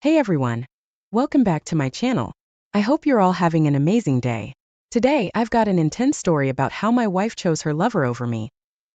Hey everyone! Welcome back to my channel. I hope you're all having an amazing day. Today, I've got an intense story about how my wife chose her lover over me,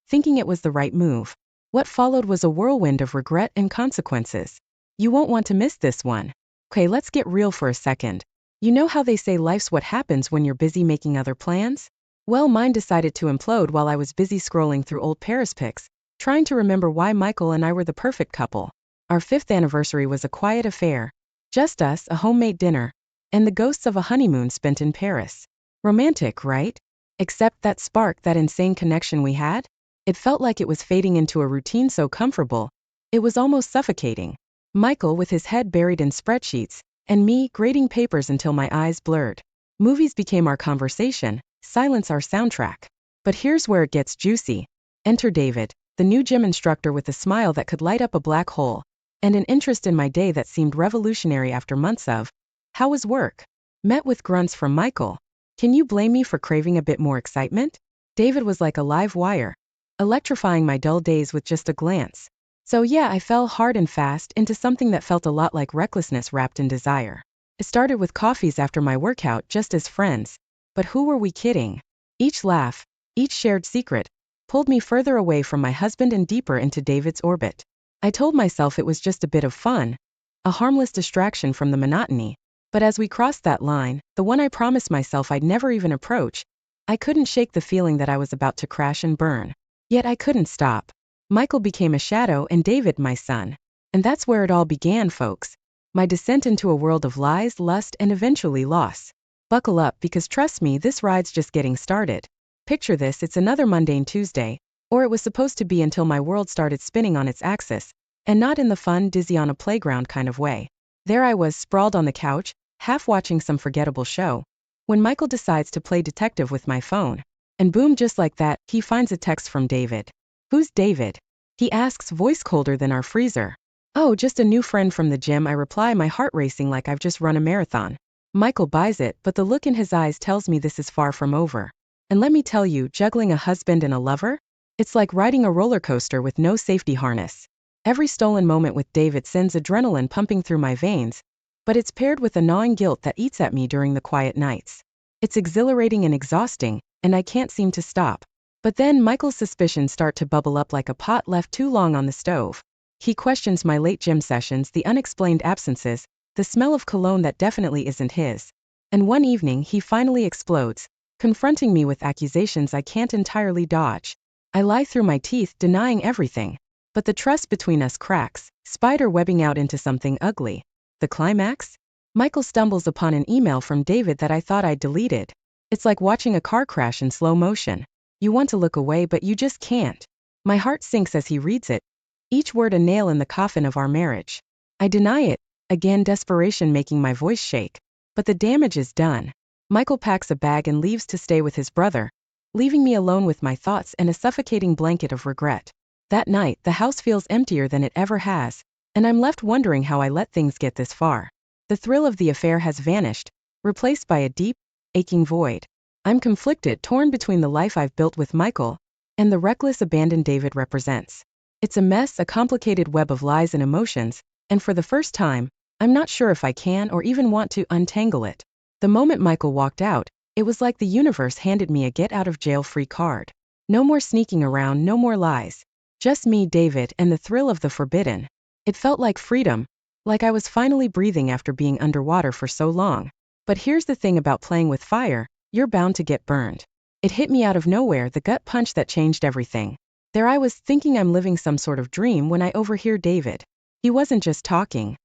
thinking it was the right move. What followed was a whirlwind of regret and consequences. You won't want to miss this one. Okay, let's get real for a second. You know how they say life's what happens when you're busy making other plans? Well, mine decided to implode while I was busy scrolling through old Paris pics, trying to remember why Michael and I were the perfect couple. Our 5th anniversary was a quiet affair. Just us, a homemade dinner, and the ghosts of a honeymoon spent in Paris. Romantic, right? Except that spark, that insane connection we had? It felt like it was fading into a routine so comfortable, it was almost suffocating. Michael with his head buried in spreadsheets, and me grading papers until my eyes blurred. Movies became our conversation, silence our soundtrack. But here's where it gets juicy. Enter David, the new gym instructor with a smile that could light up a black hole, and an interest in my day that seemed revolutionary after months of, "How was work?" Met with grunts from Michael. Can you blame me for craving a bit more excitement? David was like a live wire, electrifying my dull days with just a glance. So yeah, I fell hard and fast into something that felt a lot like recklessness wrapped in desire. It started with coffees after my workout, just as friends. But who were we kidding? Each laugh, each shared secret, pulled me further away from my husband and deeper into David's orbit. I told myself it was just a bit of fun, a harmless distraction from the monotony. But as we crossed that line, the one I promised myself I'd never even approach, I couldn't shake the feeling that I was about to crash and burn. Yet I couldn't stop. Michael became a shadow and David my sun. And that's where it all began, folks. My descent into a world of lies, lust, and eventually loss. Buckle up, because trust me, this ride's just getting started. Picture this, it's another mundane Tuesday, or it was supposed to be until my world started spinning on its axis, and not in the fun, dizzy on a playground kind of way. There I was, sprawled on the couch, half watching some forgettable show, when Michael decides to play detective with my phone. And boom, just like that, he finds a text from David. "Who's David?" he asks, voice colder than our freezer. "Oh, just a new friend from the gym," I reply, my heart racing like I've just run a marathon. Michael buys it, but the look in his eyes tells me this is far from over. And let me tell you, juggling a husband and a lover? It's like riding a roller coaster with no safety harness. Every stolen moment with David sends adrenaline pumping through my veins, but it's paired with a gnawing guilt that eats at me during the quiet nights. It's exhilarating and exhausting, and I can't seem to stop. But then Michael's suspicions start to bubble up like a pot left too long on the stove. He questions my late gym sessions, the unexplained absences, the smell of cologne that definitely isn't his. And one evening he finally explodes, confronting me with accusations I can't entirely dodge. I lie through my teeth, denying everything. But the trust between us cracks, spider webbing out into something ugly. The climax? Michael stumbles upon an email from David that I thought I'd deleted. It's like watching a car crash in slow motion. You want to look away, but you just can't. My heart sinks as he reads it, each word a nail in the coffin of our marriage. I deny it, again, desperation making my voice shake. But the damage is done. Michael packs a bag and leaves to stay with his brother, leaving me alone with my thoughts and a suffocating blanket of regret. That night, the house feels emptier than it ever has, and I'm left wondering how I let things get this far. The thrill of the affair has vanished, replaced by a deep, aching void. I'm conflicted, torn between the life I've built with Michael and the reckless abandon David represents. It's a mess, a complicated web of lies and emotions, and for the first time, I'm not sure if I can or even want to untangle it. The moment Michael walked out, it was like the universe handed me a get-out-of-jail-free card. No more sneaking around, no more lies. Just me, David, and the thrill of the forbidden. It felt like freedom, like I was finally breathing after being underwater for so long. But here's the thing about playing with fire, you're bound to get burned. It hit me out of nowhere, the gut punch that changed everything. There I was, thinking I'm living some sort of dream, when I overhear David. He wasn't just talking.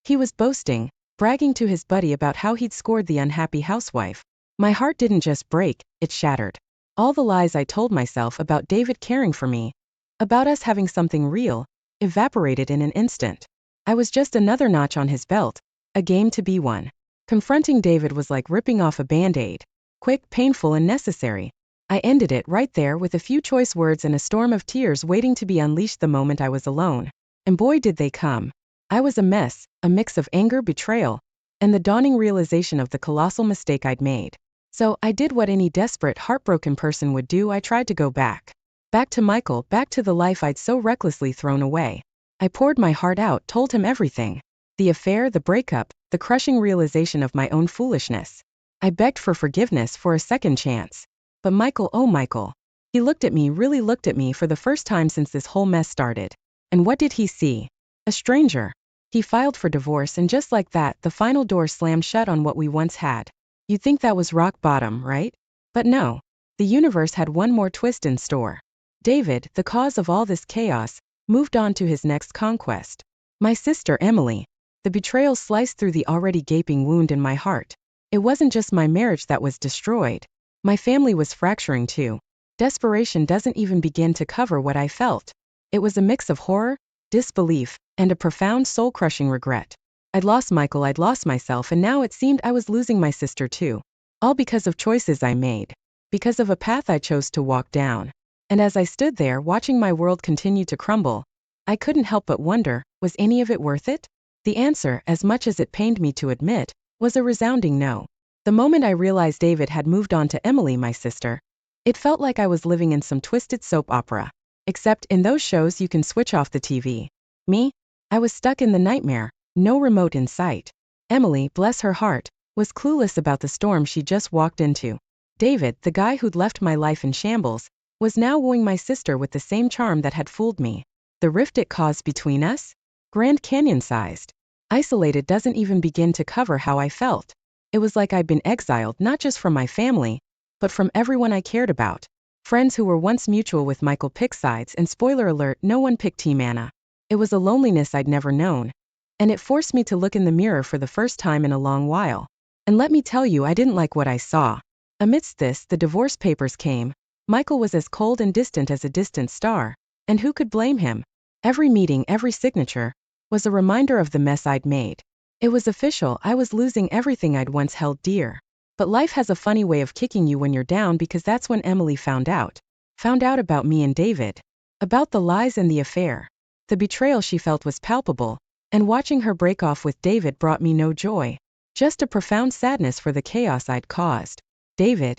He was boasting, bragging to his buddy about how he'd scored the unhappy housewife. My heart didn't just break, it shattered. All the lies I told myself about David caring for me, about us having something real, evaporated in an instant. I was just another notch on his belt, a game to be won. Confronting David was like ripping off a band-aid. Quick, painful, and necessary. I ended it right there with a few choice words and a storm of tears waiting to be unleashed the moment I was alone. And boy did they come. I was a mess, a mix of anger, betrayal, and the dawning realization of the colossal mistake I'd made. So I did what any desperate, heartbroken person would do. I tried to go back. Back to Michael, back to the life I'd so recklessly thrown away. I poured my heart out, told him everything. The affair, the breakup, the crushing realization of my own foolishness. I begged for forgiveness, for a second chance. But Michael, oh Michael. He looked at me, really looked at me for the first time since this whole mess started. And what did he see? A stranger. He filed for divorce, and just like that, the final door slammed shut on what we once had. You'd think that was rock bottom, right? But no. The universe had one more twist in store. David, the cause of all this chaos, moved on to his next conquest. My sister Emily. The betrayal sliced through the already gaping wound in my heart. It wasn't just my marriage that was destroyed. My family was fracturing too. Desperation doesn't even begin to cover what I felt. It was a mix of horror, disbelief, and a profound soul-crushing regret. I'd lost Michael, I'd lost myself, and now it seemed I was losing my sister too. All because of choices I made. Because of a path I chose to walk down. And as I stood there watching my world continue to crumble, I couldn't help but wonder, was any of it worth it? The answer, as much as it pained me to admit, was a resounding no. The moment I realized David had moved on to Emily, my sister, it felt like I was living in some twisted soap opera. Except in those shows you can switch off the TV. Me? I was stuck in the nightmare, no remote in sight. Emily, bless her heart, was clueless about the storm she just walked into. David, the guy who'd left my life in shambles, was now wooing my sister with the same charm that had fooled me. The rift it caused between us? Grand Canyon-sized. Isolated doesn't even begin to cover how I felt. It was like I'd been exiled not just from my family, but from everyone I cared about. Friends who were once mutual with Michael picked sides, and spoiler alert, no one picked Team Anna. It was a loneliness I'd never known. And it forced me to look in the mirror for the first time in a long while. And let me tell you, I didn't like what I saw. Amidst this, the divorce papers came. Michael was as cold and distant as a distant star. And who could blame him? Every meeting, every signature, was a reminder of the mess I'd made. It was official, I was losing everything I'd once held dear. But life has a funny way of kicking you when you're down, because that's when Emily found out. Found out about me and David. About the lies and the affair. The betrayal she felt was palpable, and watching her break off with David brought me no joy. Just a profound sadness for the chaos I'd caused. David.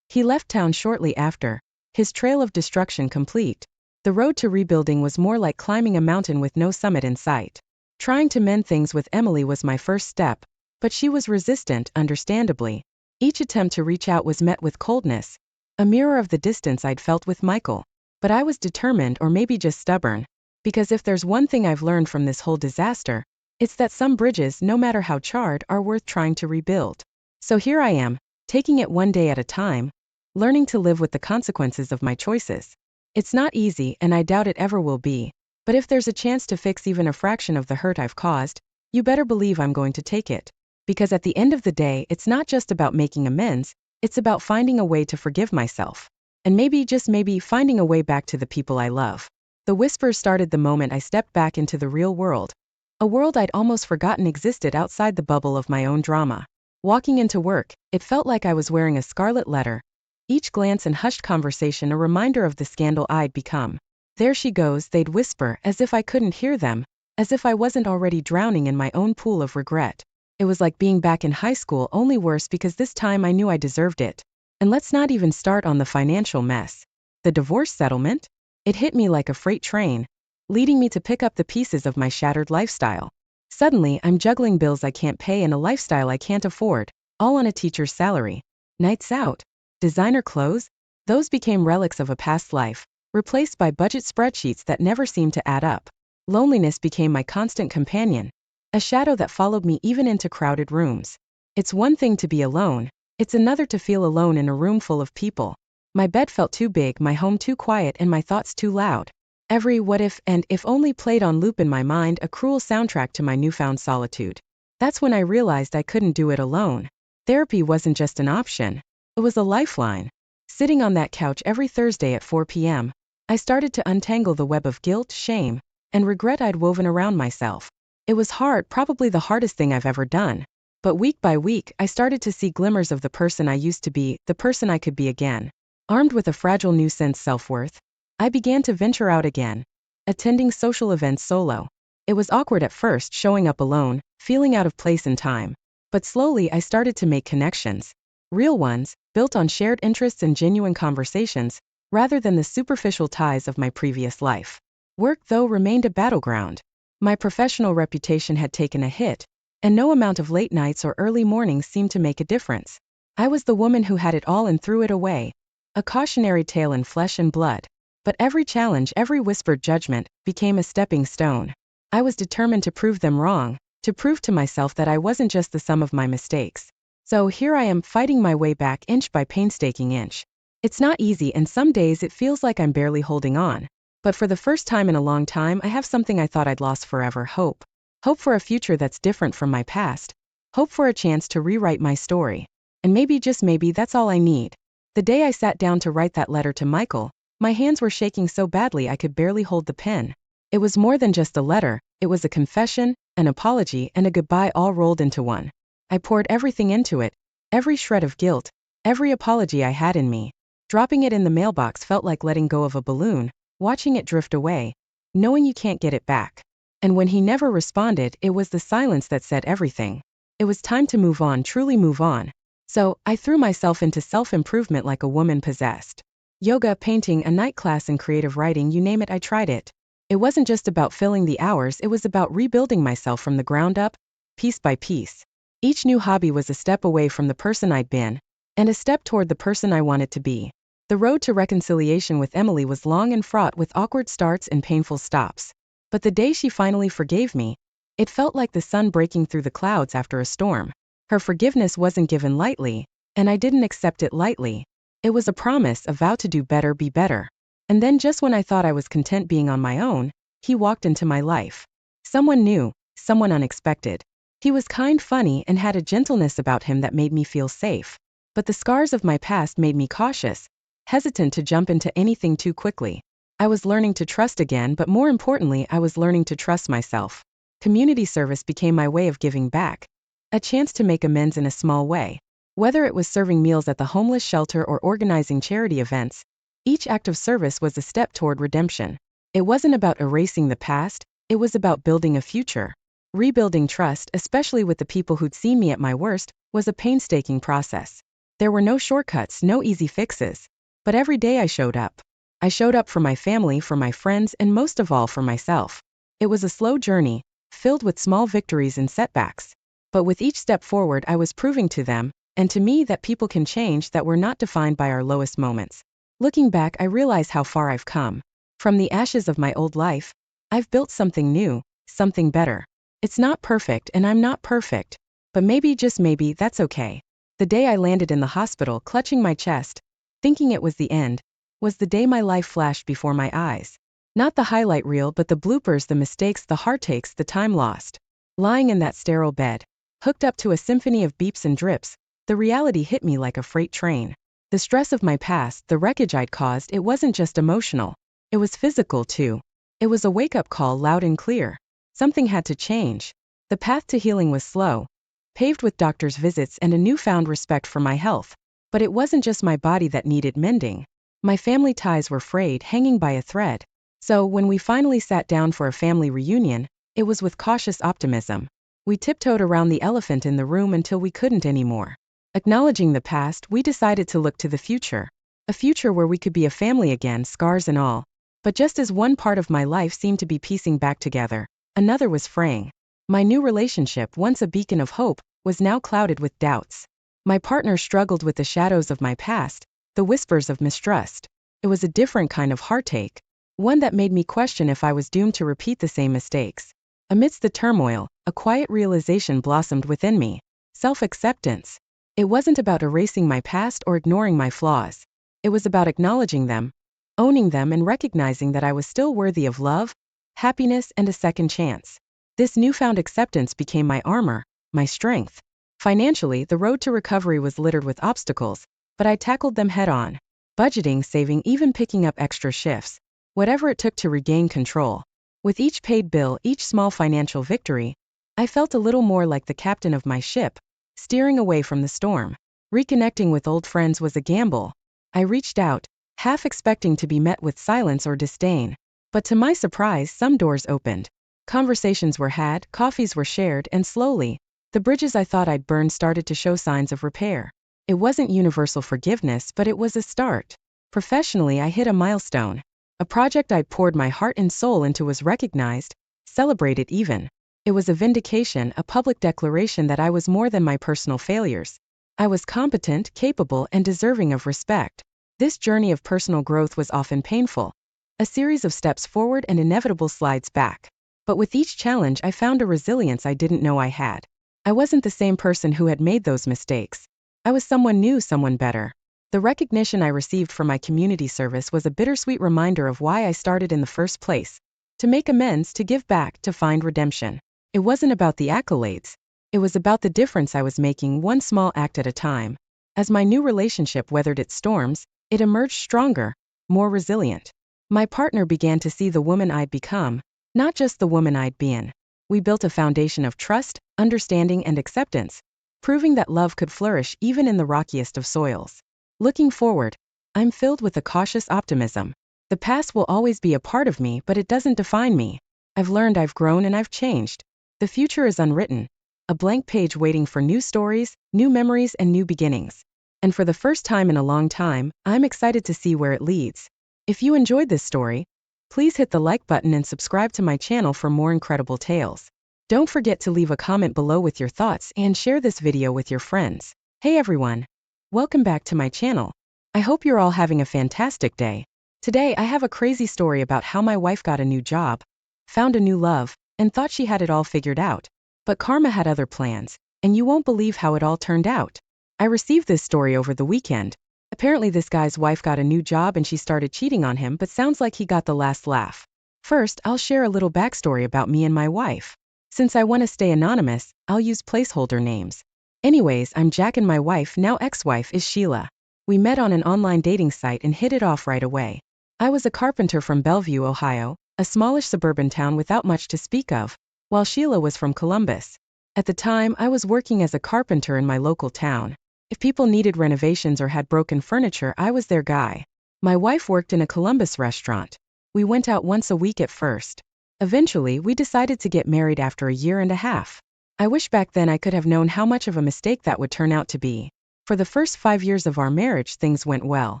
He left town shortly after, his trail of destruction complete. The road to rebuilding was more like climbing a mountain with no summit in sight. Trying to mend things with Emily was my first step, but she was resistant, understandably. Each attempt to reach out was met with coldness, a mirror of the distance I'd felt with Michael. But I was determined, or maybe just stubborn, because if there's one thing I've learned from this whole disaster, it's that some bridges, no matter how charred, are worth trying to rebuild. So here I am, taking it one day at a time, learning to live with the consequences of my choices. It's not easy, and I doubt it ever will be, but if there's a chance to fix even a fraction of the hurt I've caused, you better believe I'm going to take it. Because at the end of the day, it's not just about making amends, it's about finding a way to forgive myself. And maybe, just maybe, finding a way back to the people I love. The whispers started the moment I stepped back into the real world. A world I'd almost forgotten existed outside the bubble of my own drama. Walking into work, it felt like I was wearing a scarlet letter. Each glance and hushed conversation a reminder of the scandal I'd become. There she goes, they'd whisper, as if I couldn't hear them, as if I wasn't already drowning in my own pool of regret. It was like being back in high school, only worse, because this time I knew I deserved it. And let's not even start on the financial mess. The divorce settlement? It hit me like a freight train, leading me to pick up the pieces of my shattered lifestyle. Suddenly, I'm juggling bills I can't pay and a lifestyle I can't afford, all on a teacher's salary. Nights out, designer clothes, those became relics of a past life, replaced by budget spreadsheets that never seemed to add up. Loneliness became my constant companion, a shadow that followed me even into crowded rooms. It's one thing to be alone, it's another to feel alone in a room full of people. My bed felt too big, my home too quiet, and my thoughts too loud. Every what if and if only played on loop in my mind, a cruel soundtrack to my newfound solitude. That's when I realized I couldn't do it alone. Therapy wasn't just an option, it was a lifeline. Sitting on that couch every Thursday at 4 p.m., I started to untangle the web of guilt, shame, and regret I'd woven around myself. It was hard, probably the hardest thing I've ever done. But week by week, I started to see glimmers of the person I used to be, the person I could be again. Armed with a fragile new sense of self-worth, I began to venture out again, attending social events solo. It was awkward at first, showing up alone, feeling out of place in time. But slowly I started to make connections. Real ones, built on shared interests and genuine conversations, rather than the superficial ties of my previous life. Work, though, remained a battleground. My professional reputation had taken a hit, and no amount of late nights or early mornings seemed to make a difference. I was the woman who had it all and threw it away. A cautionary tale in flesh and blood. But every challenge, every whispered judgment, became a stepping stone. I was determined to prove them wrong, to prove to myself that I wasn't just the sum of my mistakes. So here I am, fighting my way back inch by painstaking inch. It's not easy, and some days it feels like I'm barely holding on. But for the first time in a long time, I have something I thought I'd lost forever: hope. Hope for a future that's different from my past. Hope for a chance to rewrite my story. And maybe, just maybe, that's all I need. The day I sat down to write that letter to Michael, my hands were shaking so badly I could barely hold the pen. It was more than just a letter, it was a confession, an apology, and a goodbye all rolled into one. I poured everything into it, every shred of guilt, every apology I had in me. Dropping it in the mailbox felt like letting go of a balloon, watching it drift away, knowing you can't get it back. And when he never responded, it was the silence that said everything. It was time to move on, truly move on. So, I threw myself into self-improvement like a woman possessed. Yoga, painting, a night class in creative writing, you name it, I tried it. It wasn't just about filling the hours, it was about rebuilding myself from the ground up, piece by piece. Each new hobby was a step away from the person I'd been, and a step toward the person I wanted to be. The road to reconciliation with Emily was long and fraught with awkward starts and painful stops. But the day she finally forgave me, it felt like the sun breaking through the clouds after a storm. Her forgiveness wasn't given lightly, and I didn't accept it lightly. It was a promise, a vow to do better, be better. And then, just when I thought I was content being on my own, he walked into my life. Someone new, someone unexpected. He was kind, funny, and had a gentleness about him that made me feel safe. But the scars of my past made me cautious, hesitant to jump into anything too quickly. I was learning to trust again, but more importantly, I was learning to trust myself. Community service became my way of giving back. A chance to make amends in a small way. Whether it was serving meals at the homeless shelter or organizing charity events, each act of service was a step toward redemption. It wasn't about erasing the past, it was about building a future. Rebuilding trust, especially with the people who'd seen me at my worst, was a painstaking process. There were no shortcuts, no easy fixes. But every day I showed up. I showed up for my family, for my friends, and most of all for myself. It was a slow journey, filled with small victories and setbacks. But with each step forward, I was proving to them, and to me, that people can change, that we're not defined by our lowest moments. Looking back, I realize how far I've come. From the ashes of my old life, I've built something new, something better. It's not perfect, and I'm not perfect. But maybe, just maybe, that's okay. The day I landed in the hospital, clutching my chest, thinking it was the end, was the day my life flashed before my eyes. Not the highlight reel, but the bloopers, the mistakes, the heartaches, the time lost. Lying in that sterile bed, hooked up to a symphony of beeps and drips, the reality hit me like a freight train. The stress of my past, the wreckage I'd caused, it wasn't just emotional. It was physical too. It was a wake-up call, loud and clear. Something had to change. The path to healing was slow, paved with doctor's visits and a newfound respect for my health. But it wasn't just my body that needed mending. My family ties were frayed, hanging by a thread. So, when we finally sat down for a family reunion, it was with cautious optimism. We tiptoed around the elephant in the room until we couldn't anymore. Acknowledging the past, we decided to look to the future. A future where we could be a family again, scars and all. But just as one part of my life seemed to be piecing back together, another was fraying. My new relationship, once a beacon of hope, was now clouded with doubts. My partner struggled with the shadows of my past, the whispers of mistrust. It was a different kind of heartache, one that made me question if I was doomed to repeat the same mistakes. Amidst the turmoil, a quiet realization blossomed within me: self-acceptance. It wasn't about erasing my past or ignoring my flaws. It was about acknowledging them, owning them, and recognizing that I was still worthy of love, happiness, and a second chance. This newfound acceptance became my armor, my strength. Financially, the road to recovery was littered with obstacles, but I tackled them head on. Budgeting, saving, even picking up extra shifts. Whatever it took to regain control. With each paid bill, each small financial victory, I felt a little more like the captain of my ship, steering away from the storm. Reconnecting with old friends was a gamble. I reached out, half expecting to be met with silence or disdain. But to my surprise, some doors opened. Conversations were had, coffees were shared, and slowly, the bridges I thought I'd burned started to show signs of repair. It wasn't universal forgiveness, but it was a start. Professionally, I hit a milestone. A project I'd poured my heart and soul into was recognized, celebrate it even. It was a vindication, a public declaration that I was more than my personal failures. I was competent, capable, and deserving of respect. This journey of personal growth was often painful. A series of steps forward and inevitable slides back. But with each challenge I found a resilience I didn't know I had. I wasn't the same person who had made those mistakes. I was someone new, someone better. The recognition I received for my community service was a bittersweet reminder of why I started in the first place. To make amends, to give back, to find redemption. It wasn't about the accolades. It was about the difference I was making, one small act at a time. As my new relationship weathered its storms, it emerged stronger, more resilient. My partner began to see the woman I'd become, not just the woman I'd been. We built a foundation of trust, understanding, and acceptance, proving that love could flourish even in the rockiest of soils. Looking forward, I'm filled with a cautious optimism. The past will always be a part of me, but it doesn't define me. I've learned, I've grown, and I've changed. The future is unwritten, a blank page waiting for new stories, new memories, and new beginnings. And for the first time in a long time, I'm excited to see where it leads. If you enjoyed this story, please hit the like button and subscribe to my channel for more incredible tales. Don't forget to leave a comment below with your thoughts and share this video with your friends. Hey everyone! Welcome back to my channel. I hope you're all having a fantastic day. Today I have a crazy story about how my wife got a new job, found a new love, and thought she had it all figured out. But karma had other plans, and you won't believe how it all turned out. I received this story over the weekend. Apparently this guy's wife got a new job and she started cheating on him, but sounds like he got the last laugh. First, I'll share a little backstory about me and my wife. Since I want to stay anonymous, I'll use placeholder names. Anyways, I'm Jack and my wife, now ex-wife, is Sheila. We met on an online dating site and hit it off right away. I was a carpenter from Bellevue, Ohio, a smallish suburban town without much to speak of, while Sheila was from Columbus. At the time, I was working as a carpenter in my local town. If people needed renovations or had broken furniture, I was their guy. My wife worked in a Columbus restaurant. We went out once a week at first. Eventually, we decided to get married after a year and a half. I wish back then I could have known how much of a mistake that would turn out to be. For the first 5 years of our marriage, things went well.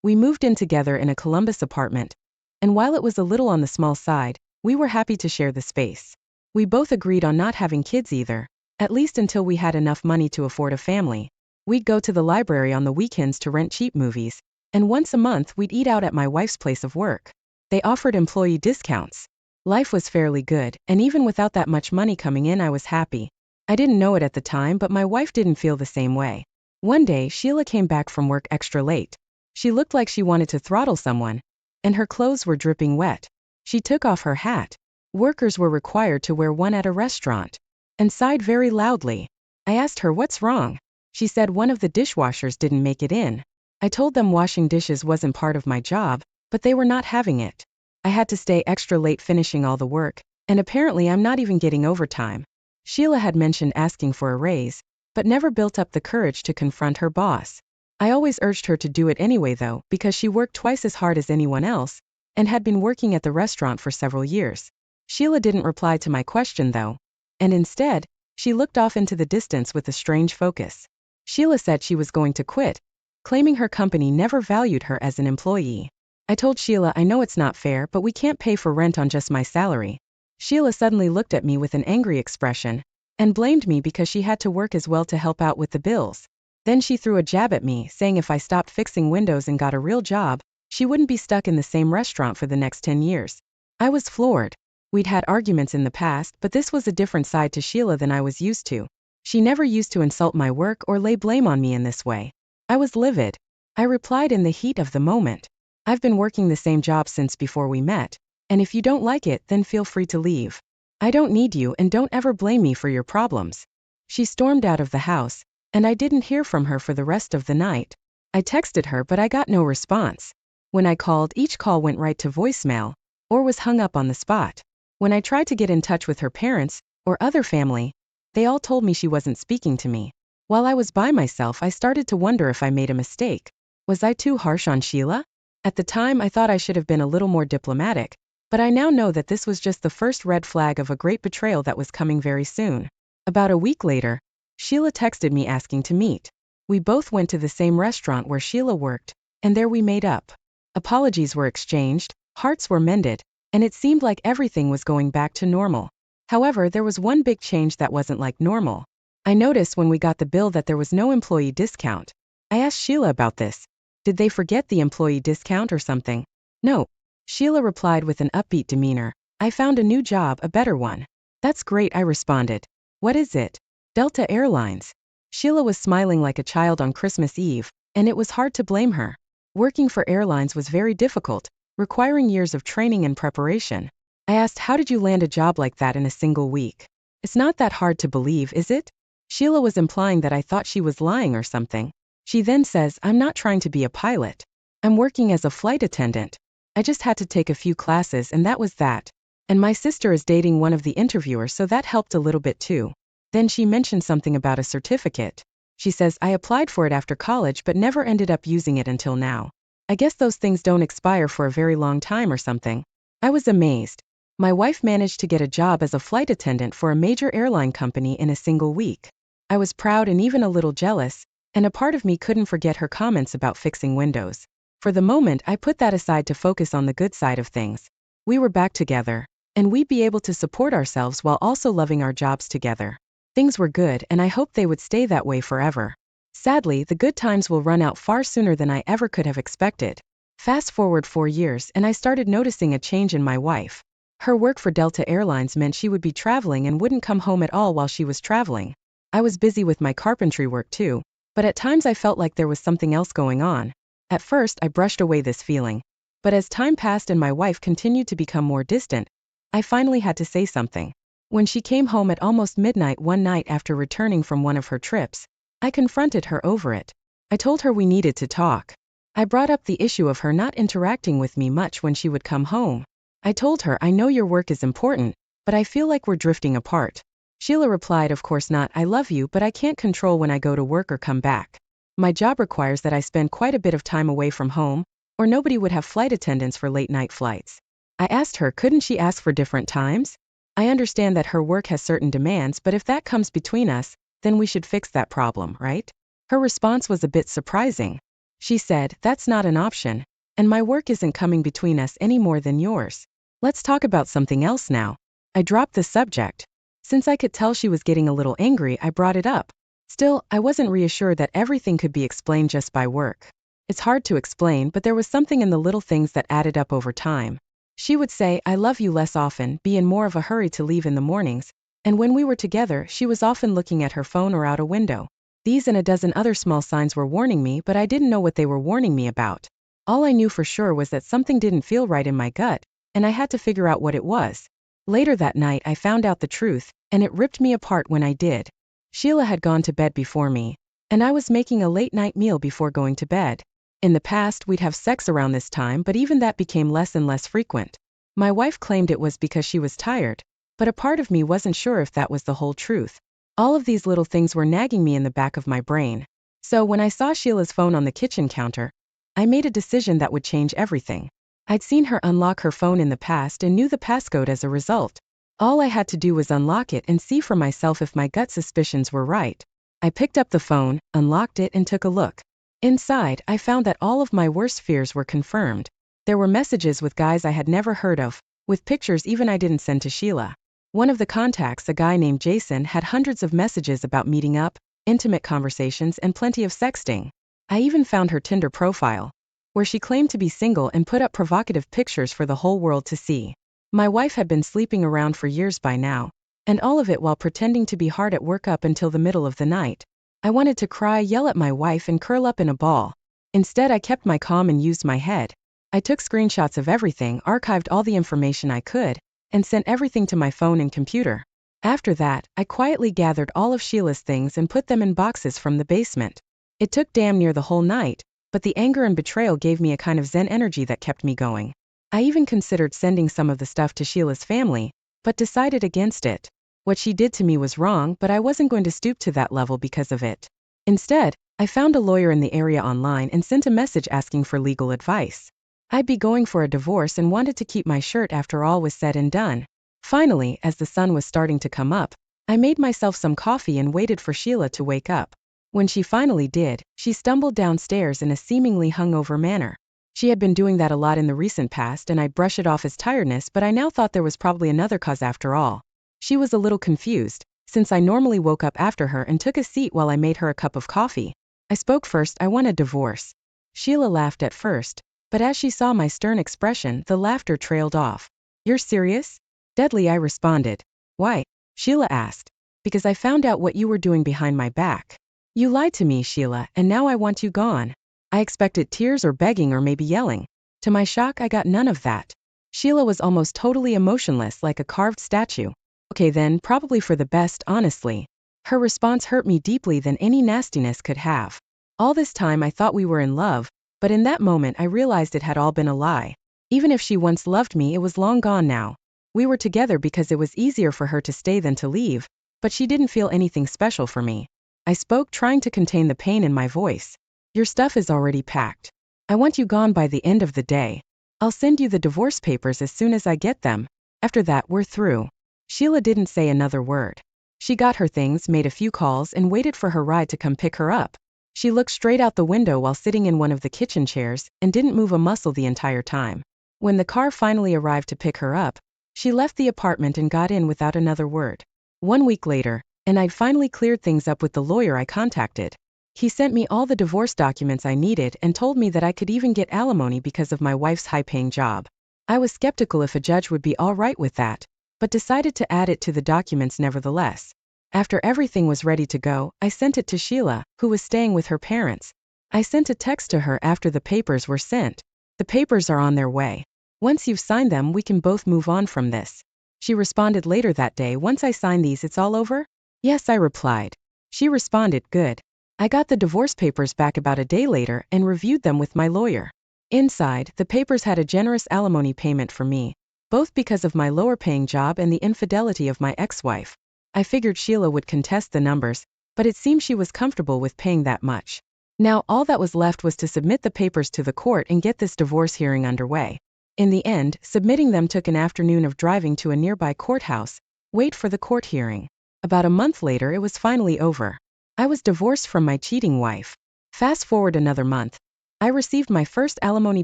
We moved in together in a Columbus apartment, and while it was a little on the small side, we were happy to share the space. We both agreed on not having kids either, at least until we had enough money to afford a family. We'd go to the library on the weekends to rent cheap movies, and once a month we'd eat out at my wife's place of work. They offered employee discounts. Life was fairly good, and even without that much money coming in, I was happy. I didn't know it at the time, but my wife didn't feel the same way. One day, Sheila came back from work extra late. She looked like she wanted to throttle someone, and her clothes were dripping wet. She took off her hat. Workers were required to wear one at a restaurant, and sighed very loudly. I asked her what's wrong. She said one of the dishwashers didn't make it in. I told them washing dishes wasn't part of my job, but they were not having it. I had to stay extra late finishing all the work, and apparently I'm not even getting overtime. Sheila had mentioned asking for a raise, but never built up the courage to confront her boss. I always urged her to do it anyway though, because she worked twice as hard as anyone else, and had been working at the restaurant for several years. Sheila didn't reply to my question though, and instead, she looked off into the distance with a strange focus. Sheila said she was going to quit, claiming her company never valued her as an employee. I told Sheila I know it's not fair, but we can't pay for rent on just my salary. Sheila suddenly looked at me with an angry expression, and blamed me because she had to work as well to help out with the bills. Then she threw a jab at me, saying if I stopped fixing windows and got a real job, she wouldn't be stuck in the same restaurant for the next 10 years. I was floored. We'd had arguments in the past, but this was a different side to Sheila than I was used to. She never used to insult my work or lay blame on me in this way. I was livid. I replied in the heat of the moment. I've been working the same job since before we met, and if you don't like it, then feel free to leave. I don't need you, and don't ever blame me for your problems. She stormed out of the house, and I didn't hear from her for the rest of the night. I texted her, but I got no response. When I called, each call went right to voicemail, or was hung up on the spot. When I tried to get in touch with her parents, or other family, they all told me she wasn't speaking to me. While I was by myself, I started to wonder if I made a mistake. Was I too harsh on Sheila? At the time, I thought I should have been a little more diplomatic, but I now know that this was just the first red flag of a great betrayal that was coming very soon. About a week later, Sheila texted me asking to meet. We both went to the same restaurant where Sheila worked, and there we made up. Apologies were exchanged, hearts were mended, and it seemed like everything was going back to normal. However, there was one big change that wasn't like normal. I noticed when we got the bill that there was no employee discount. I asked Sheila about this. Did they forget the employee discount or something? No. Sheila replied with an upbeat demeanor. I found a new job, a better one. That's great, I responded. What is it? Delta Airlines. Sheila was smiling like a child on Christmas Eve, and it was hard to blame her. Working for airlines was very difficult, requiring years of training and preparation. I asked, how did you land a job like that in a single week? It's not that hard to believe, is it? Sheila was implying that I thought she was lying or something. She then says, I'm not trying to be a pilot. I'm working as a flight attendant. I just had to take a few classes and that was that. And my sister is dating one of the interviewers, so that helped a little bit too. Then she mentioned something about a certificate. She says, I applied for it after college but never ended up using it until now. I guess those things don't expire for a very long time or something. I was amazed. My wife managed to get a job as a flight attendant for a major airline company in a single week. I was proud and even a little jealous, and a part of me couldn't forget her comments about fixing windows. For the moment, I put that aside to focus on the good side of things. We were back together, and we'd be able to support ourselves while also loving our jobs together. Things were good, and I hoped they would stay that way forever. Sadly, the good times will run out far sooner than I ever could have expected. Fast forward 4 years, and I started noticing a change in my wife. Her work for Delta Airlines meant she would be traveling and wouldn't come home at all while she was traveling. I was busy with my carpentry work too, but at times I felt like there was something else going on. At first, I brushed away this feeling. But as time passed and my wife continued to become more distant, I finally had to say something. When she came home at almost midnight one night after returning from one of her trips, I confronted her over it. I told her we needed to talk. I brought up the issue of her not interacting with me much when she would come home. I told her, I know your work is important, but I feel like we're drifting apart. Sheila replied, of course not, I love you, but I can't control when I go to work or come back. My job requires that I spend quite a bit of time away from home, or nobody would have flight attendants for late night flights. I asked her, couldn't she ask for different times? I understand that her work has certain demands, but if that comes between us, then we should fix that problem, right? Her response was a bit surprising. She said, that's not an option, and my work isn't coming between us any more than yours. Let's talk about something else now. I dropped the subject. Since I could tell she was getting a little angry, I brought it up. Still, I wasn't reassured that everything could be explained just by work. It's hard to explain, but there was something in the little things that added up over time. She would say, I love you less often, be in more of a hurry to leave in the mornings, and when we were together, she was often looking at her phone or out a window. These and a dozen other small signs were warning me, but I didn't know what they were warning me about. All I knew for sure was that something didn't feel right in my gut, and I had to figure out what it was. Later that night, I found out the truth, and it ripped me apart when I did. Sheila had gone to bed before me, and I was making a late-night meal before going to bed. In the past, we'd have sex around this time, but even that became less and less frequent. My wife claimed it was because she was tired, but a part of me wasn't sure if that was the whole truth. All of these little things were nagging me in the back of my brain. So when I saw Sheila's phone on the kitchen counter, I made a decision that would change everything. I'd seen her unlock her phone in the past and knew the passcode as a result. All I had to do was unlock it and see for myself if my gut suspicions were right. I picked up the phone, unlocked it, and took a look. Inside, I found that all of my worst fears were confirmed. There were messages with guys I had never heard of, with pictures even I didn't send to Sheila. One of the contacts, a guy named Jason, had hundreds of messages about meeting up, intimate conversations, and plenty of sexting. I even found her Tinder profile, where she claimed to be single and put up provocative pictures for the whole world to see. My wife had been sleeping around for years by now, and all of it while pretending to be hard at work up until the middle of the night. I wanted to cry, yell at my wife, and curl up in a ball. Instead, I kept my calm and used my head. I took screenshots of everything, archived all the information I could, and sent everything to my phone and computer. After that, I quietly gathered all of Sheila's things and put them in boxes from the basement. It took damn near the whole night, but the anger and betrayal gave me a kind of zen energy that kept me going. I even considered sending some of the stuff to Sheila's family, but decided against it. What she did to me was wrong, but I wasn't going to stoop to that level because of it. Instead, I found a lawyer in the area online and sent a message asking for legal advice. I'd be going for a divorce and wanted to keep my shirt after all was said and done. Finally, as the sun was starting to come up, I made myself some coffee and waited for Sheila to wake up. When she finally did, she stumbled downstairs in a seemingly hungover manner. She had been doing that a lot in the recent past and I'd brush it off as tiredness, but I now thought there was probably another cause after all. She was a little confused, since I normally woke up after her and took a seat while I made her a cup of coffee. I spoke first. I want a divorce. Sheila laughed at first, but as she saw my stern expression, the laughter trailed off. You're serious? Deadly, I responded. Why? Sheila asked. Because I found out what you were doing behind my back. You lied to me, Sheila, and now I want you gone. I expected tears or begging or maybe yelling. To my shock, I got none of that. Sheila was almost totally emotionless, like a carved statue. Okay then, probably for the best, honestly. Her response hurt me deeply than any nastiness could have. All this time I thought we were in love, but in that moment I realized it had all been a lie. Even if she once loved me, it was long gone now. We were together because it was easier for her to stay than to leave, but she didn't feel anything special for me. I spoke, trying to contain the pain in my voice. Your stuff is already packed. I want you gone by the end of the day. I'll send you the divorce papers as soon as I get them. After that, we're through. Sheila didn't say another word. She got her things, made a few calls, and waited for her ride to come pick her up. She looked straight out the window while sitting in one of the kitchen chairs and didn't move a muscle the entire time. When the car finally arrived to pick her up, she left the apartment and got in without another word. 1 week later, and I'd finally cleared things up with the lawyer I contacted. He sent me all the divorce documents I needed and told me that I could even get alimony because of my wife's high-paying job. I was skeptical if a judge would be all right with that, but decided to add it to the documents nevertheless. After everything was ready to go, I sent it to Sheila, who was staying with her parents. I sent a text to her after the papers were sent. The papers are on their way. Once you've signed them, we can both move on from this. She responded later that day, once I sign these, it's all over? Yes, I replied. She responded, good. I got the divorce papers back about a day later and reviewed them with my lawyer. Inside, the papers had a generous alimony payment for me, both because of my lower paying job and the infidelity of my ex-wife. I figured Sheila would contest the numbers, but it seemed she was comfortable with paying that much. Now all that was left was to submit the papers to the court and get this divorce hearing underway. In the end, submitting them took an afternoon of driving to a nearby courthouse, wait for the court hearing. About a month later, it was finally over. I was divorced from my cheating wife. Fast forward another month. I received my first alimony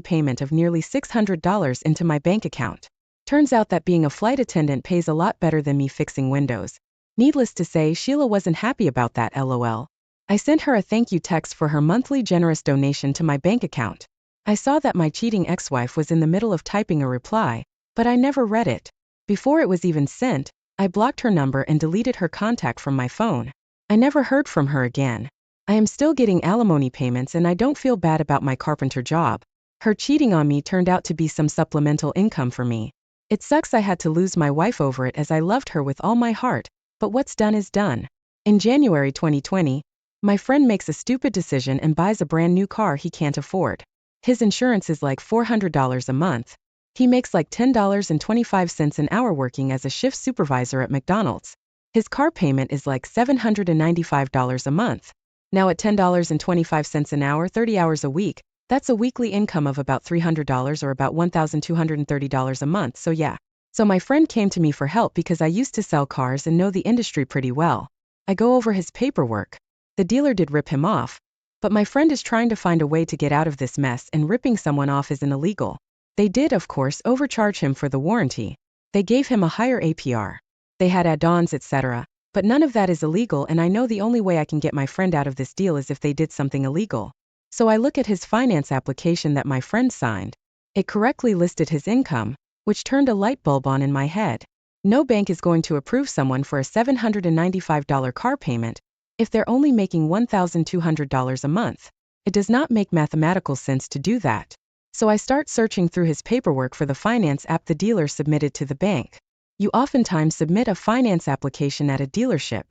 payment of nearly $600 into my bank account. Turns out that being a flight attendant pays a lot better than me fixing windows. Needless to say, Sheila wasn't happy about that, lol. I sent her a thank you text for her monthly generous donation to my bank account. I saw that my cheating ex-wife was in the middle of typing a reply, but I never read it. Before it was even sent, I blocked her number and deleted her contact from my phone. I never heard from her again. I am still getting alimony payments and I don't feel bad about my carpenter job. Her cheating on me turned out to be some supplemental income for me. It sucks I had to lose my wife over it as I loved her with all my heart, but what's done is done. In January 2020, my friend makes a stupid decision and buys a brand new car he can't afford. His insurance is like $400 a month. He makes like $10.25 an hour working as a shift supervisor at McDonald's. His car payment is like $795 a month. Now at $10.25 an hour, 30 hours a week, that's a weekly income of about $300 or about $1,230 a month, so yeah. So my friend came to me for help because I used to sell cars and know the industry pretty well. I go over his paperwork. The dealer did rip him off, but my friend is trying to find a way to get out of this mess, and ripping someone off isn't illegal. They did, of course, overcharge him for the warranty. They gave him a higher APR. They had add-ons, etc., but none of that is illegal, and I know the only way I can get my friend out of this deal is if they did something illegal. So I look at his finance application that my friend signed. It correctly listed his income, which turned a light bulb on in my head. No bank is going to approve someone for a $795 car payment if they're only making $1,200 a month. It does not make mathematical sense to do that. So I start searching through his paperwork for the finance app the dealer submitted to the bank. You oftentimes submit a finance application at a dealership.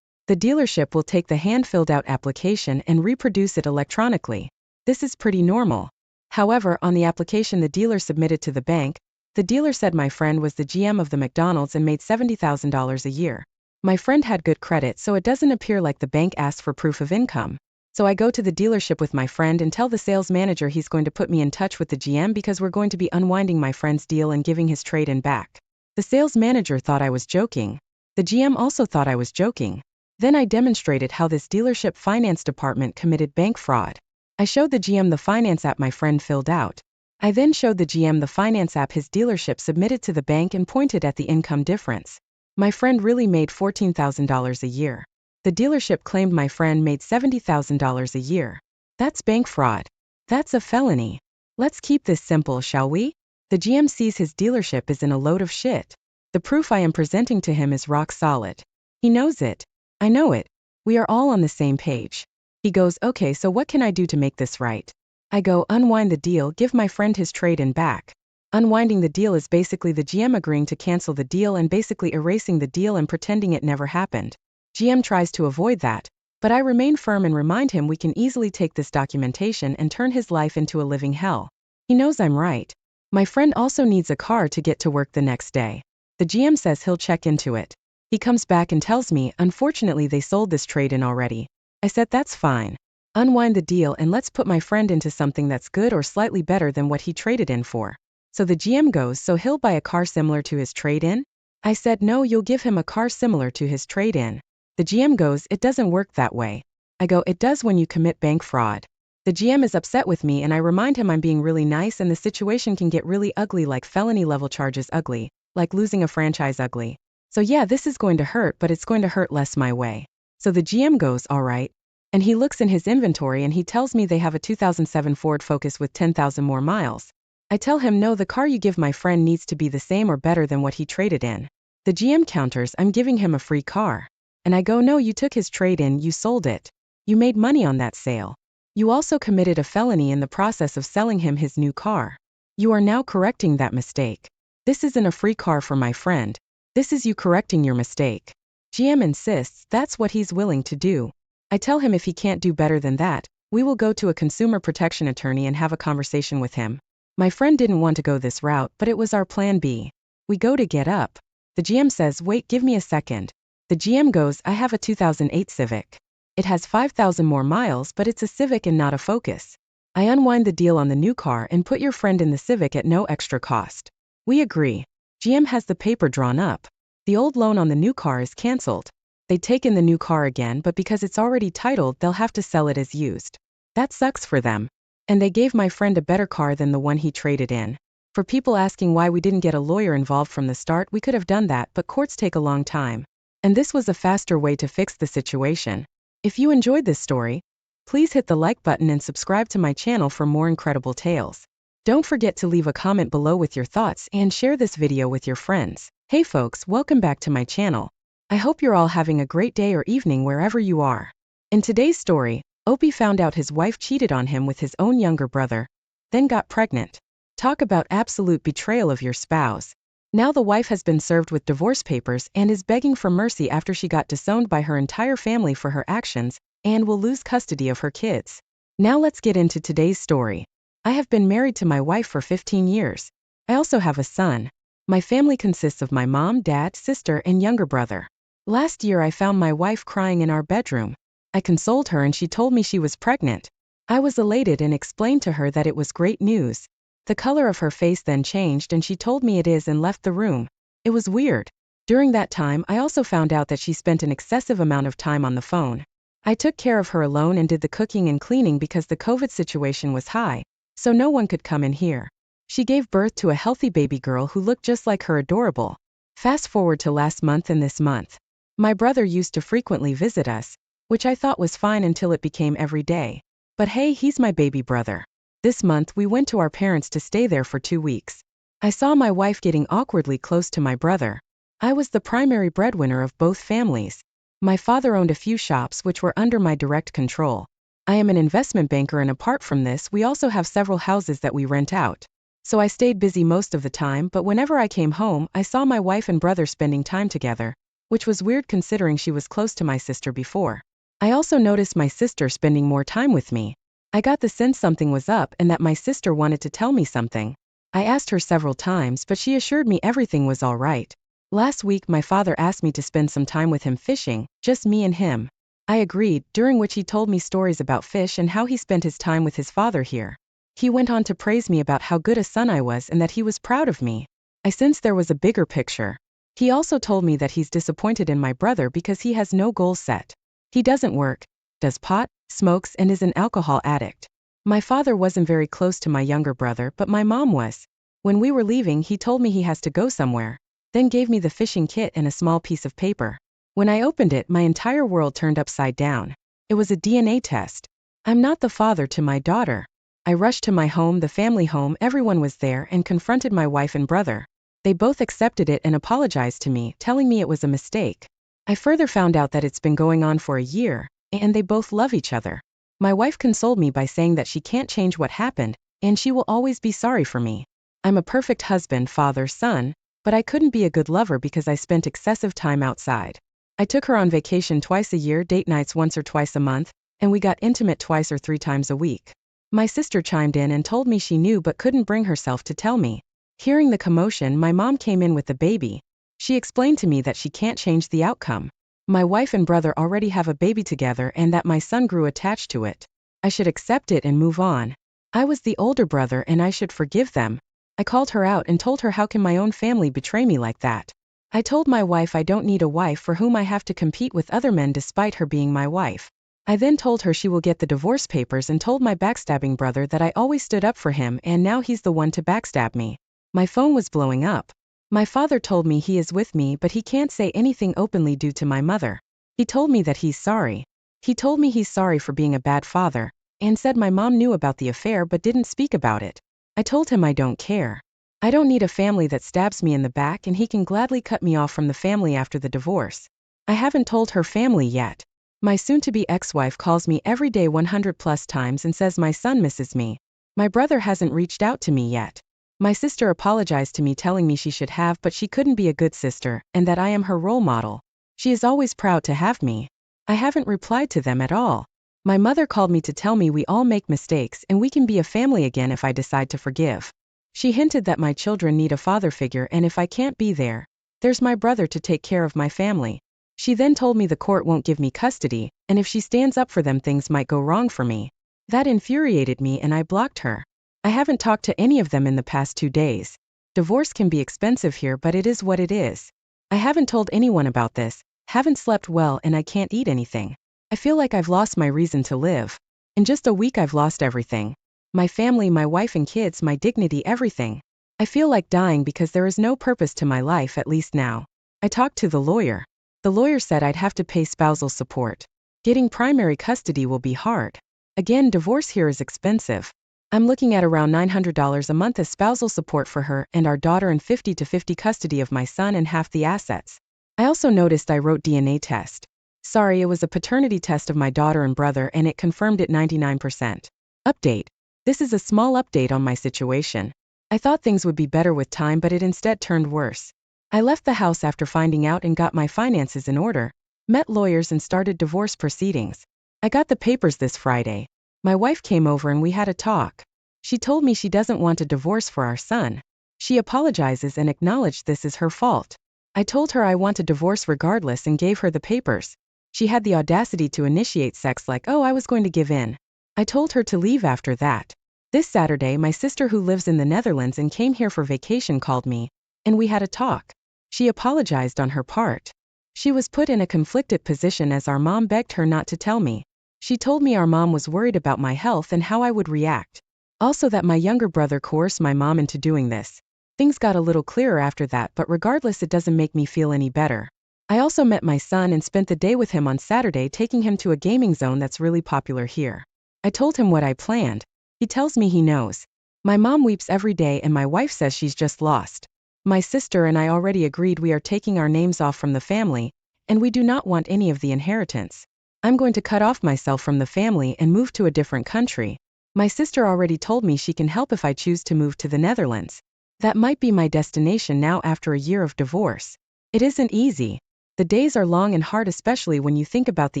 The dealership will take the hand-filled out application and reproduce it electronically. This is pretty normal. However, on the application the dealer submitted to the bank, the dealer said my friend was the GM of the McDonald's and made $70,000 a year. My friend had good credit, so it doesn't appear like the bank asked for proof of income. So I go to the dealership with my friend and tell the sales manager he's going to put me in touch with the GM because we're going to be unwinding my friend's deal and giving his trade-in back. The sales manager thought I was joking. The GM also thought I was joking. Then I demonstrated how this dealership finance department committed bank fraud. I showed the GM the finance app my friend filled out. I then showed the GM the finance app his dealership submitted to the bank and pointed at the income difference. My friend really made $14,000 a year. The dealership claimed my friend made $70,000 a year. That's bank fraud. That's a felony. Let's keep this simple, shall we? The GM sees his dealership is in a load of shit. The proof I am presenting to him is rock solid. He knows it. I know it. We are all on the same page. He goes, okay, so what can I do to make this right? I go, unwind the deal, give my friend his trade-in back. Unwinding the deal is basically the GM agreeing to cancel the deal and basically erasing the deal and pretending it never happened. GM tries to avoid that, but I remain firm and remind him we can easily take this documentation and turn his life into a living hell. He knows I'm right. My friend also needs a car to get to work the next day. The GM says he'll check into it. He comes back and tells me, unfortunately they sold this trade-in already. I said that's fine. Unwind the deal and let's put my friend into something that's good or slightly better than what he traded in for. So the GM goes, so he'll buy a car similar to his trade-in? I said no, you'll give him a car similar to his trade-in. The GM goes, it doesn't work that way. I go, it does when you commit bank fraud. The GM is upset with me and I remind him I'm being really nice and the situation can get really ugly, like felony level charges ugly, like losing a franchise ugly. So yeah, this is going to hurt, but it's going to hurt less my way. So the GM goes, all right. And he looks in his inventory and he tells me they have a 2007 Ford Focus with 10,000 more miles. I tell him no, the car you give my friend needs to be the same or better than what he traded in. The GM counters, I'm giving him a free car. And I go, no, you took his trade-in, you sold it. You made money on that sale. You also committed a felony in the process of selling him his new car. You are now correcting that mistake. This isn't a free car for my friend. This is you correcting your mistake. GM insists that's what he's willing to do. I tell him if he can't do better than that, we will go to a consumer protection attorney and have a conversation with him. My friend didn't want to go this route, but it was our plan B. We go to get up. The GM says, wait, give me a second. The GM goes, I have a 2008 Civic. It has 5,000 more miles, but it's a Civic and not a Focus. I unwind the deal on the new car and put your friend in the Civic at no extra cost. We agree. GM has the paper drawn up. The old loan on the new car is canceled. They take in the new car again, but because it's already titled, they'll have to sell it as used. That sucks for them. And they gave my friend a better car than the one he traded in. For people asking why we didn't get a lawyer involved from the start, we could have done that, but courts take a long time. And this was a faster way to fix the situation. If you enjoyed this story, please hit the like button and subscribe to my channel for more incredible tales. Don't forget to leave a comment below with your thoughts and share this video with your friends. Hey folks, welcome back to my channel. I hope you're all having a great day or evening wherever you are. In today's story, Opie found out his wife cheated on him with his own younger brother, then got pregnant. Talk about absolute betrayal of your spouse. Now the wife has been served with divorce papers and is begging for mercy after she got disowned by her entire family for her actions and will lose custody of her kids. Now let's get into today's story. I have been married to my wife for 15 years. I also have a son. My family consists of my mom, dad, sister, and younger brother. Last year I found my wife crying in our bedroom. I consoled her and she told me she was pregnant. I was elated and explained to her that it was great news. The color of her face then changed and she told me it is and left the room. It was weird. During that time I also found out that she spent an excessive amount of time on the phone. I took care of her alone and did the cooking and cleaning because the COVID situation was high, so no one could come in here. She gave birth to a healthy baby girl who looked just like her, adorable. Fast forward to last month and this month. My brother used to frequently visit us, which I thought was fine until it became every day. But hey, he's my baby brother. This month we went to our parents to stay there for 2 weeks. I saw my wife getting awkwardly close to my brother. I was the primary breadwinner of both families. My father owned a few shops which were under my direct control. I am an investment banker and apart from this we also have several houses that we rent out. So I stayed busy most of the time, but whenever I came home I saw my wife and brother spending time together, which was weird considering she was close to my sister before. I also noticed my sister spending more time with me. I got the sense something was up and that my sister wanted to tell me something. I asked her several times but she assured me everything was all right. Last week my father asked me to spend some time with him fishing, just me and him. I agreed, during which he told me stories about fish and how he spent his time with his father here. He went on to praise me about how good a son I was and that he was proud of me. I sensed there was a bigger picture. He also told me that he's disappointed in my brother because he has no goals set. He doesn't work, does pot, smokes, and is an alcohol addict. My father wasn't very close to my younger brother, but my mom was. When we were leaving, he told me he has to go somewhere, then gave me the fishing kit and a small piece of paper. When I opened it, my entire world turned upside down. It was a DNA test. I'm not the father to my daughter. I rushed to my home, the family home, everyone was there, and confronted my wife and brother. They both accepted it and apologized to me, telling me it was a mistake. I further found out that it's been going on for a year, and they both love each other. My wife consoled me by saying that she can't change what happened, and she will always be sorry for me. I'm a perfect husband, father, son, but I couldn't be a good lover because I spent excessive time outside. I took her on vacation twice a year, date nights once or twice a month, and we got intimate 2 or 3 times a week. My sister chimed in and told me she knew but couldn't bring herself to tell me. Hearing the commotion, my mom came in with the baby. She explained to me that she can't change the outcome. My wife and brother already have a baby together and that my son grew attached to it. I should accept it and move on. I was the older brother and I should forgive them. I called her out and told her, how can my own family betray me like that? I told my wife I don't need a wife for whom I have to compete with other men despite her being my wife. I then told her she will get the divorce papers and told my backstabbing brother that I always stood up for him and now he's the one to backstab me. My phone was blowing up. My father told me he is with me but he can't say anything openly due to my mother. He told me that he's sorry. He told me he's sorry for being a bad father, and said my mom knew about the affair but didn't speak about it. I told him I don't care. I don't need a family that stabs me in the back and he can gladly cut me off from the family after the divorce. I haven't told her family yet. My soon-to-be ex-wife calls me every day 100+ times and says my son misses me. My brother hasn't reached out to me yet. My sister apologized to me telling me she should have but she couldn't be a good sister, and that I am her role model. She is always proud to have me. I haven't replied to them at all. My mother called me to tell me we all make mistakes and we can be a family again if I decide to forgive. She hinted that my children need a father figure and if I can't be there, there's my brother to take care of my family. She then told me the court won't give me custody, and if she stands up for them things might go wrong for me. That infuriated me and I blocked her. I haven't talked to any of them in the past 2 days. Divorce can be expensive here but it is what it is. I haven't told anyone about this, haven't slept well and I can't eat anything. I feel like I've lost my reason to live. In just a week I've lost everything. My family, my wife and kids, my dignity, everything. I feel like dying because there is no purpose to my life, at least now. I talked to the lawyer. The lawyer said I'd have to pay spousal support. Getting primary custody will be hard. Again, divorce here is expensive. I'm looking at around $900 a month as spousal support for her and our daughter and 50-50 custody of my son and half the assets. I also noticed I wrote DNA test. Sorry, it was a paternity test of my daughter and brother and it confirmed it 99%. Update. This is a small update on my situation. I thought things would be better with time but it instead turned worse. I left the house after finding out and got my finances in order, met lawyers and started divorce proceedings. I got the papers this Friday. My wife came over and we had a talk. She told me she doesn't want a divorce for our son. She apologizes and acknowledged this is her fault. I told her I want a divorce regardless and gave her the papers. She had the audacity to initiate sex like, oh, I was going to give in. I told her to leave after that. This Saturday, my sister who lives in the Netherlands and came here for vacation called me, and we had a talk. She apologized on her part. She was put in a conflicted position as our mom begged her not to tell me. She told me our mom was worried about my health and how I would react. Also that my younger brother coerced my mom into doing this. Things got a little clearer after that, but regardless it doesn't make me feel any better. I also met my son and spent the day with him on Saturday, taking him to a gaming zone that's really popular here. I told him what I planned. He tells me he knows. My mom weeps every day and my wife says she's just lost. My sister and I already agreed we are taking our names off from the family, and we do not want any of the inheritance. I'm going to cut off myself from the family and move to a different country. My sister already told me she can help if I choose to move to the Netherlands. That might be my destination now after a year of divorce. It isn't easy. The days are long and hard, especially when you think about the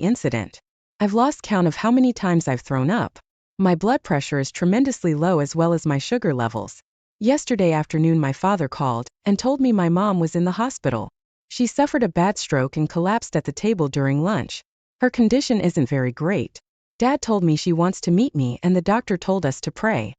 incident. I've lost count of how many times I've thrown up. My blood pressure is tremendously low as well as my sugar levels. Yesterday afternoon my father called and told me my mom was in the hospital. She suffered a bad stroke and collapsed at the table during lunch. Her condition isn't very great. Dad told me she wants to meet me and the doctor told us to pray.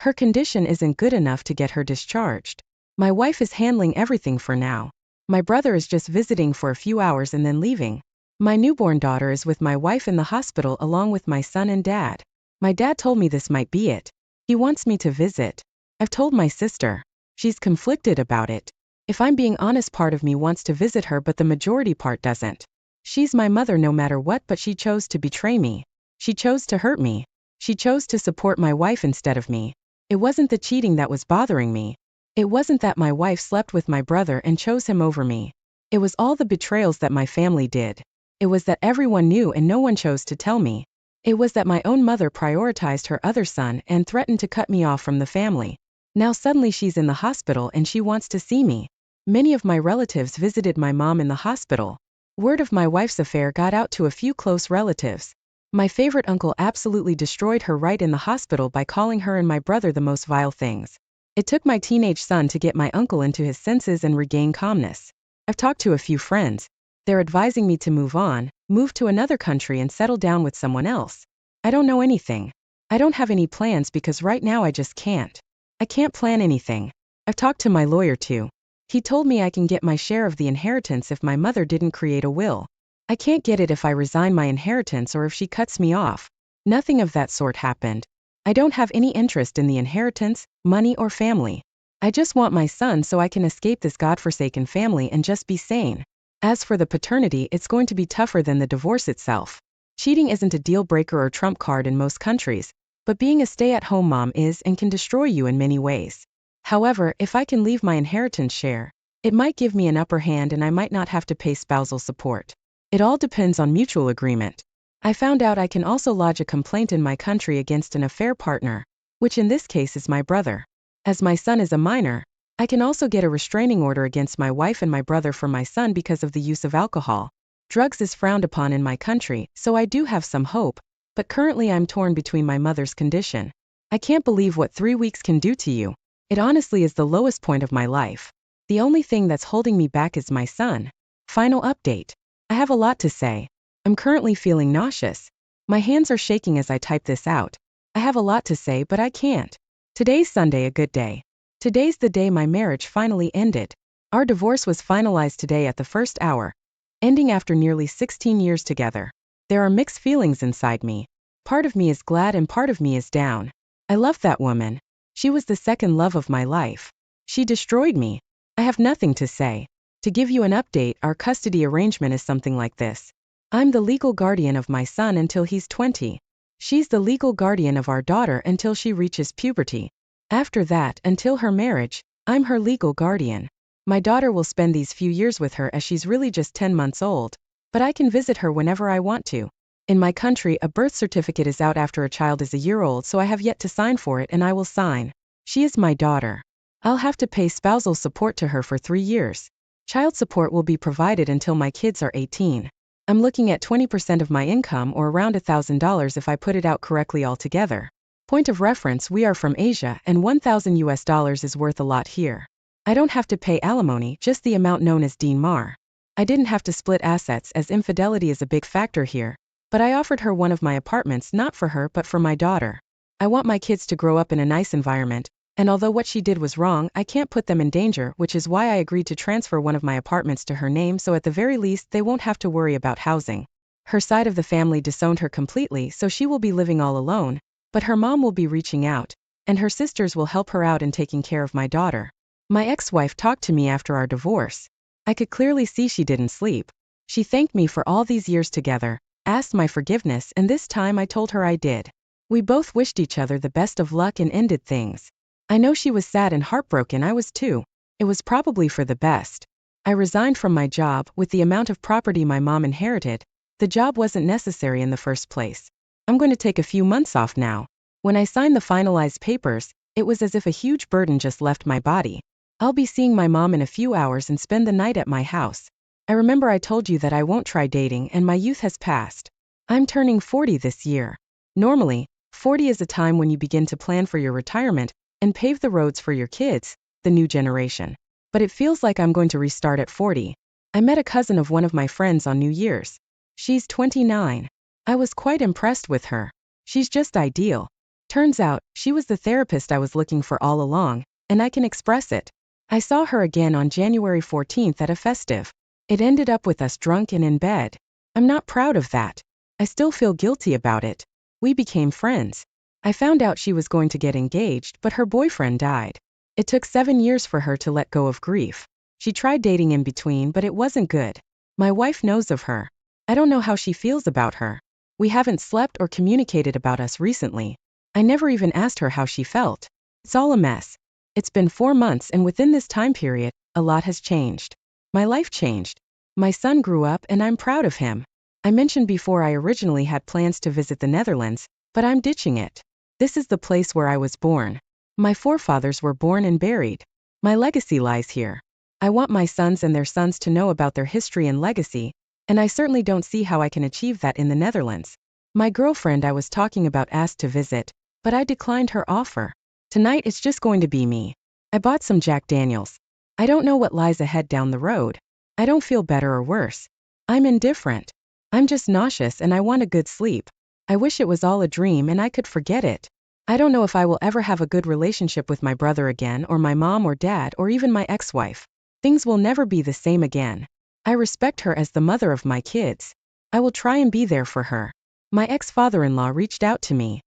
Her condition isn't good enough to get her discharged. My wife is handling everything for now. My brother is just visiting for a few hours and then leaving. My newborn daughter is with my wife in the hospital along with my son and dad. My dad told me this might be it. He wants me to visit. I've told my sister. She's conflicted about it. If I'm being honest, part of me wants to visit her, but the majority part doesn't. She's my mother no matter what, but she chose to betray me. She chose to hurt me. She chose to support my wife instead of me. It wasn't the cheating that was bothering me. It wasn't that my wife slept with my brother and chose him over me. It was all the betrayals that my family did. It was that everyone knew and no one chose to tell me. It was that my own mother prioritized her other son and threatened to cut me off from the family. Now suddenly she's in the hospital and she wants to see me. Many of my relatives visited my mom in the hospital. Word of my wife's affair got out to a few close relatives. My favorite uncle absolutely destroyed her right in the hospital by calling her and my brother the most vile things. It took my teenage son to get my uncle into his senses and regain calmness. I've talked to a few friends. They're advising me to move on, move to another country and settle down with someone else. I don't know anything. I don't have any plans because right now I just can't. I can't plan anything. I've talked to my lawyer too. He told me I can get my share of the inheritance if my mother didn't create a will. I can't get it if I resign my inheritance or if she cuts me off. Nothing of that sort happened. I don't have any interest in the inheritance, money or family. I just want my son so I can escape this godforsaken family and just be sane. As for the paternity, it's going to be tougher than the divorce itself. Cheating isn't a deal breaker or trump card in most countries, but being a stay-at-home mom is and can destroy you in many ways. However, if I can leave my inheritance share, it might give me an upper hand and I might not have to pay spousal support. It all depends on mutual agreement. I found out I can also lodge a complaint in my country against an affair partner, which in this case is my brother. As my son is a minor, I can also get a restraining order against my wife and my brother for my son because of the use of alcohol. Drugs is frowned upon in my country, so I do have some hope, but currently I'm torn between my mother's condition. I can't believe what 3 weeks can do to you. It honestly is the lowest point of my life. The only thing that's holding me back is my son. Final update. I have a lot to say. I'm currently feeling nauseous. My hands are shaking as I type this out. I have a lot to say, but I can't. Today's Sunday, a good day. Today's the day my marriage finally ended. Our divorce was finalized today at the first hour, ending after nearly 16 years together. There are mixed feelings inside me. Part of me is glad and part of me is down. I love that woman. She was the second love of my life. She destroyed me. I have nothing to say. To give you an update, our custody arrangement is something like this. I'm the legal guardian of my son until he's 20. She's the legal guardian of our daughter until she reaches puberty. After that, until her marriage, I'm her legal guardian. My daughter will spend these few years with her as she's really just 10 months old, but I can visit her whenever I want to. In my country, a birth certificate is out after a child is a year old, so I have yet to sign for it and I will sign. She is my daughter. I'll have to pay spousal support to her for 3 years. Child support will be provided until my kids are 18. I'm looking at 20% of my income or around $1,000 if I put it out correctly altogether. Point of reference, we are from Asia and $1,000 is worth a lot here. I don't have to pay alimony, just the amount known as dinar. I didn't have to split assets as infidelity is a big factor here, but I offered her one of my apartments not for her but for my daughter. I want my kids to grow up in a nice environment, and although what she did was wrong, I can't put them in danger, which is why I agreed to transfer one of my apartments to her name so at the very least they won't have to worry about housing. Her side of the family disowned her completely, so she will be living all alone, but her mom will be reaching out, and her sisters will help her out in taking care of my daughter. My ex-wife talked to me after our divorce. I could clearly see she didn't sleep. She thanked me for all these years together, asked my forgiveness, and this time I told her I did. We both wished each other the best of luck and ended things. I know she was sad and heartbroken, I was too. It was probably for the best. I resigned from my job. With the amount of property my mom inherited, the job wasn't necessary in the first place. I'm going to take a few months off now. When I signed the finalized papers, it was as if a huge burden just left my body. I'll be seeing my mom in a few hours and spend the night at my house. I remember I told you that I won't try dating and my youth has passed. I'm turning 40 this year. Normally, 40 is a time when you begin to plan for your retirement and pave the roads for your kids, the new generation. But it feels like I'm going to restart at 40. I met a cousin of one of my friends on New Year's. She's 29. I was quite impressed with her. She's just ideal. Turns out, she was the therapist I was looking for all along, and I can express it. I saw her again on January 14th at a festive. It ended up with us drunk and in bed. I'm not proud of that. I still feel guilty about it. We became friends. I found out she was going to get engaged, but her boyfriend died. It took 7 years for her to let go of grief. She tried dating in between, but it wasn't good. My wife knows of her. I don't know how she feels about her. We haven't slept or communicated about us recently. I never even asked her how she felt. It's all a mess. It's been 4 months, and within this time period, a lot has changed. My life changed. My son grew up, and I'm proud of him. I mentioned before I originally had plans to visit the Netherlands, but I'm ditching it. This is the place where I was born. My forefathers were born and buried. My legacy lies here. I want my sons and their sons to know about their history and legacy, and I certainly don't see how I can achieve that in the Netherlands. My girlfriend I was talking about asked to visit, but I declined her offer. Tonight it's just going to be me. I bought some Jack Daniels. I don't know what lies ahead down the road. I don't feel better or worse. I'm indifferent. I'm just nauseous and I want a good sleep. I wish it was all a dream and I could forget it. I don't know if I will ever have a good relationship with my brother again, or my mom or dad, or even my ex-wife. Things will never be the same again. I respect her as the mother of my kids. I will try and be there for her. My ex-father-in-law reached out to me.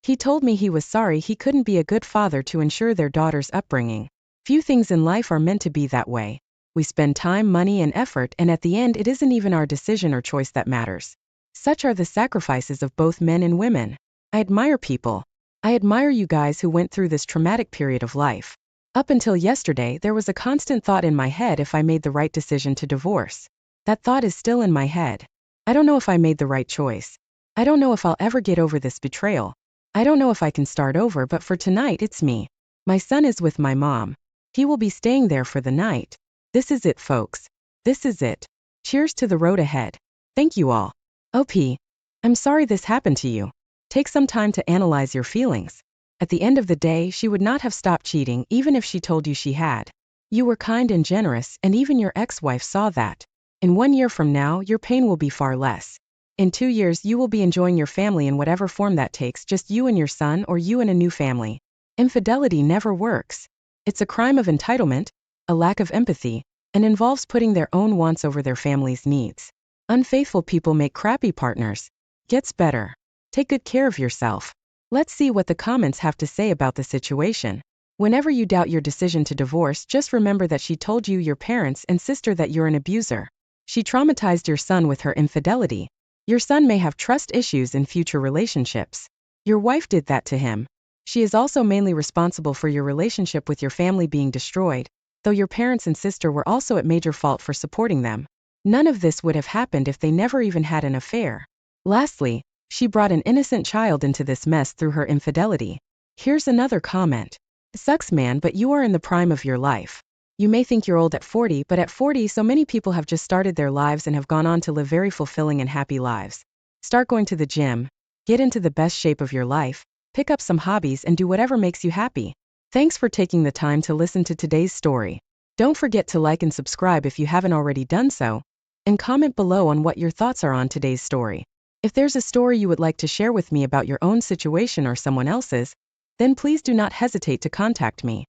He told me he was sorry he couldn't be a good father to ensure their daughter's upbringing. Few things in life are meant to be that way. We spend time, money, and effort, and at the end it isn't even our decision or choice that matters. Such are the sacrifices of both men and women. I admire people. I admire you guys who went through this traumatic period of life. Up until yesterday, there was a constant thought in my head if I made the right decision to divorce. That thought is still in my head. I don't know if I made the right choice. I don't know if I'll ever get over this betrayal. I don't know if I can start over, but for tonight it's me. My son is with my mom. He will be staying there for the night. This is it, folks. This is it. Cheers to the road ahead. Thank you all. OP. I'm sorry this happened to you. Take some time to analyze your feelings. At the end of the day, she would not have stopped cheating even if she told you she had. You were kind and generous, and even your ex-wife saw that. In 1 year from now, your pain will be far less. In 2 years, you will be enjoying your family in whatever form that takes, just you and your son, or you and a new family. Infidelity never works. It's a crime of entitlement, a lack of empathy, and involves putting their own wants over their family's needs. Unfaithful people make crappy partners. Gets better. Take good care of yourself. Let's see what the comments have to say about the situation. Whenever you doubt your decision to divorce, just remember that she told you, your parents, and sister that you're an abuser. She traumatized your son with her infidelity. Your son may have trust issues in future relationships. Your wife did that to him. She is also mainly responsible for your relationship with your family being destroyed, though your parents and sister were also at major fault for supporting them. None of this would have happened if they never even had an affair. Lastly, she brought an innocent child into this mess through her infidelity. Here's another comment. Sucks, man, but you are in the prime of your life. You may think you're old at 40, but at 40 so many people have just started their lives and have gone on to live very fulfilling and happy lives. Start going to the gym, get into the best shape of your life, pick up some hobbies, and do whatever makes you happy. Thanks for taking the time to listen to today's story. Don't forget to like and subscribe if you haven't already done so, and comment below on what your thoughts are on today's story. If there's a story you would like to share with me about your own situation or someone else's, then please do not hesitate to contact me.